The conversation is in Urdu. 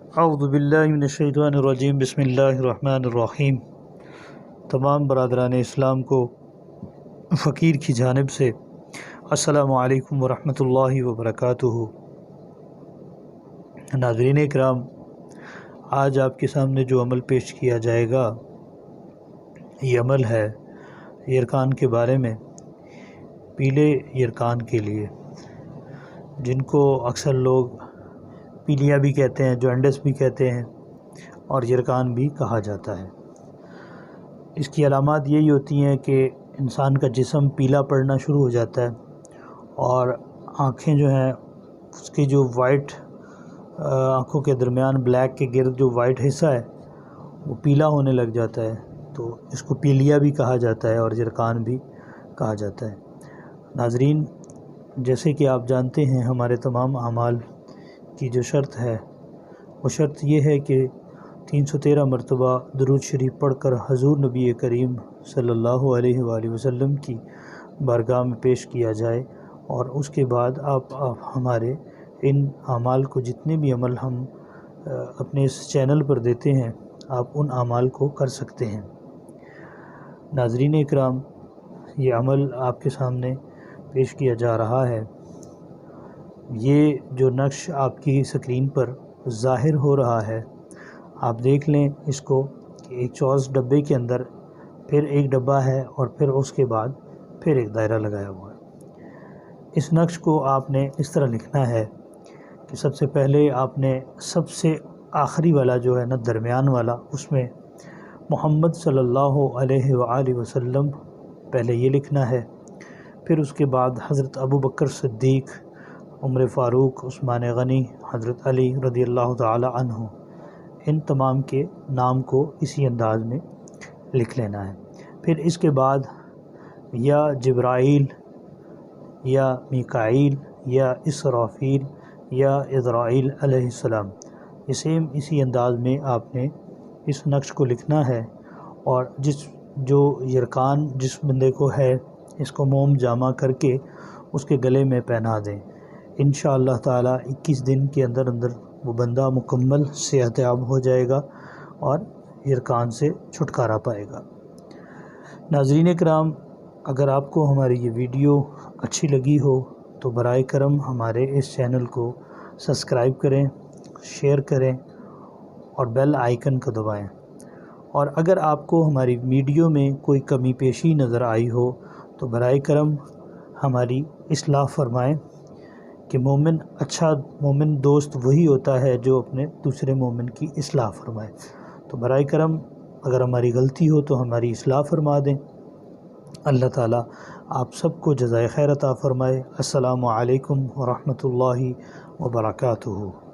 اعوذ باللہ من الشیطان الرجیم، بسم اللہ الرحمن الرحیم۔ تمام برادران اسلام کو فقیر کی جانب سے السلام علیکم ورحمۃ اللہ وبرکاتہ۔ ناظرین اکرام، آج آپ کے سامنے جو عمل پیش کیا جائے گا، یہ عمل ہے یرکان کے بارے میں، پیلے یرکان کے لیے، جن کو اکثر لوگ پیلیاں بھی کہتے ہیں، جوانڈس بھی کہتے ہیں، اور یرکان بھی کہا جاتا ہے۔ اس کی علامات یہی ہوتی ہیں کہ انسان کا جسم پیلا پڑنا شروع ہو جاتا ہے، اور آنکھیں جو ہیں اس کی جو وائٹ آنکھوں کے درمیان بلیک کے گرد جو وائٹ حصہ ہے وہ پیلا ہونے لگ جاتا ہے، تو اس کو پیلیا بھی کہا جاتا ہے اور یرکان بھی کہا جاتا ہے۔ ناظرین، جیسے کہ آپ جانتے ہیں، ہمارے تمام اعمال کی جو شرط ہے وہ شرط یہ ہے کہ 313 مرتبہ درود شریف پڑھ کر حضور نبی کریم صلی اللہ علیہ وآلہ وسلم کی بارگاہ میں پیش کیا جائے، اور اس کے بعد آپ ہمارے ان اعمال کو، جتنے بھی عمل ہم اپنے اس چینل پر دیتے ہیں، آپ ان اعمال کو کر سکتے ہیں۔ ناظرین اکرام، یہ عمل آپ کے سامنے پیش کیا جا رہا ہے۔ یہ جو نقش آپ کی سکرین پر ظاہر ہو رہا ہے، آپ دیکھ لیں اس کو کہ ایک چوس ڈبے کے اندر پھر ایک ڈبہ ہے، اور پھر اس کے بعد پھر ایک دائرہ لگایا ہوا ہے۔ اس نقش کو آپ نے اس طرح لکھنا ہے کہ سب سے پہلے آپ نے سب سے آخری والا جو ہے نا، درمیان والا، اس میں محمد صلی اللہ علیہ وآلہ وسلم پہلے یہ لکھنا ہے۔ پھر اس کے بعد حضرت ابو بکر صدیق، عمر فاروق، عثمان غنی، حضرت علی رضی اللہ تعالی عنہ، ان تمام کے نام کو اسی انداز میں لکھ لینا ہے۔ پھر اس کے بعد یا جبرائیل یا میکائیل یا اسرافیل یا عزرائیل علیہ السلام، یہ سیم اسی انداز میں آپ نے اس نقش کو لکھنا ہے، اور جو یرکان جس بندے کو ہے، اس کو موم جامع کر کے اس کے گلے میں پہنا دیں۔ انشاءاللہ تعالی 21 دن کے اندر وہ بندہ مکمل صحت یاب ہو جائے گا اور یرکان سے چھٹکارا پائے گا۔ ناظرین کرام، اگر آپ کو ہماری یہ ویڈیو اچھی لگی ہو تو برائے کرم ہمارے اس چینل کو سبسکرائب کریں، شیئر کریں اور بیل آئیکن کو دبائیں، اور اگر آپ کو ہماری ویڈیو میں کوئی کمی پیشی نظر آئی ہو تو برائے کرم ہماری اصلاح فرمائیں، کہ اچھا مومن دوست وہی ہوتا ہے جو اپنے دوسرے مومن کی اصلاح فرمائے۔ تو برائے کرم اگر ہماری غلطی ہو تو ہماری اصلاح فرما دیں۔ اللہ تعالیٰ آپ سب کو جزائے خیر عطا فرمائے۔ السلام علیکم ورحمۃ اللہ وبرکاتہ۔